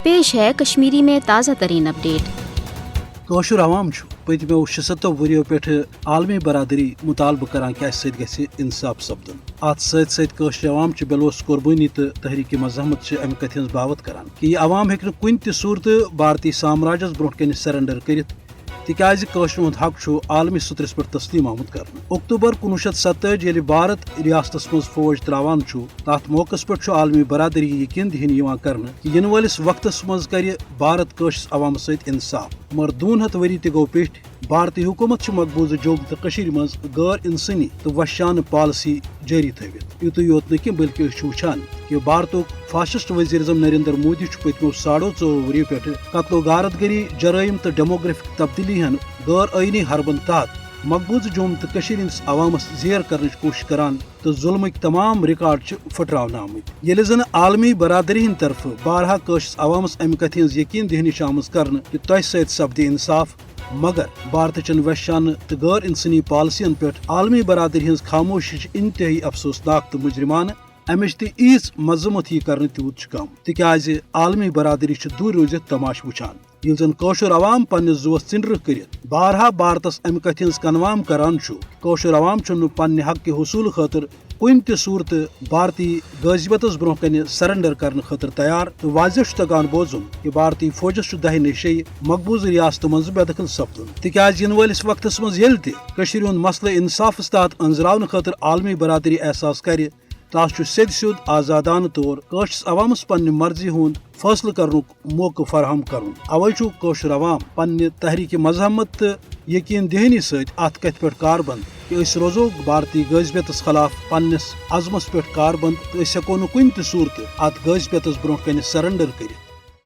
پیش ہے کشمیری میں تازہ ترین اپڈیٹ۔ کاشر عوام پتمو 76 وريو پہ عالمی برادری مطالبہ کران کہ اس گژھِ انصاف سپدن۔ ات ست ست کاشر عوام بلوس قربانی تو تحریک مزاحمت امہ کتھ ہز باوت کران کہ یہ عوام ہیکہ کن تہ صورت بھارتی سامراجس برونٹ کن سرنڈر کرت تکیاز کاشر ہند حق عالمی سطرس پہ تسلیم آمت کرنے۔ اکتوبر 1947 یل بھارت ریاستس مز فوج تراوان تات موقع پہ عالمی برادری یقین دہن کرنے کہ ین والس وقتس مز کر بھارت کاشر عوام ست انصاف، مگر 200 وری تہ گو پیٹھ بھارتی حکومت مقبوضہ جوم تو کشیر مز غیر انسانی تو وحشانہ پالسی جاری تھوت۔ یوت یوت نہ بلکہ وچھان کہ بھارتک فاشسٹ وزیر اعظم نریندر مودی پتمو 24.5 وریو پہ قتل و غارت گری، جرائم تو ڈیموگرافک تبدیلی ہن غیر آئینی حربن تحت مقبوضہ جوم تو کشیر ہندس عوامس زیر کرنے کوشش کران تو ظلمک تمام ریکارڈ پھٹراؤن آمت۔ یل زن عالمی برادری ہند طرف بارہا کاشر عوامس امہ کتھ ہز یقین دہنی آمز کرنے کہ تہ ست سپدِ انصاف، مگر بھارت چن وحشانہ تو غیر انسانی پالسین پہ عالمی برادری ہز خاموشی انتہائی افسوسناک تو مجرمانہ۔ امچ تہ ایز مذمت یہ کرنے تیوت کم تکیاز عالمی برادری دور روزت تماش وچھان۔ یل زن کاشر عوام پنس زوس ژنڈر کرت بارہا بھارتس امہ کتھ ہز کنوام کران کاشر عوام چھ پنہ حق کے حصول خاطر کن تہ صورت بھارتی غازیبتس برہ کن سرنڈر کرنے خاطر تیار، تو واضح تگان بوزن کہ بھارتی فوجس 10 نشے مقبوضہ ریاست مز بے دخل سپدن، تکیاز ین والس وقتس مز یل تہ کشیر ہند مسئلہ انصافس تحت انزراؤن خاطر عالمی برادری احساس کر تاس سید سیود آزادانہ طور کاشر عوامس پنہ مرضی ہند فیصلہ کرنک موقع فراہم کرن۔ اوے کاشر عوام پنہ تحریک مزاحمت تو یقین دہنی ست ات کتھ پہ کاربند کہ اس روزو بھارتی غازیبتس خلاف پنس عزمس پہ کاربند تو اس ہیکو نہ کن تہ صورت ات غازیبتس برہ کن سرنڈر کرت۔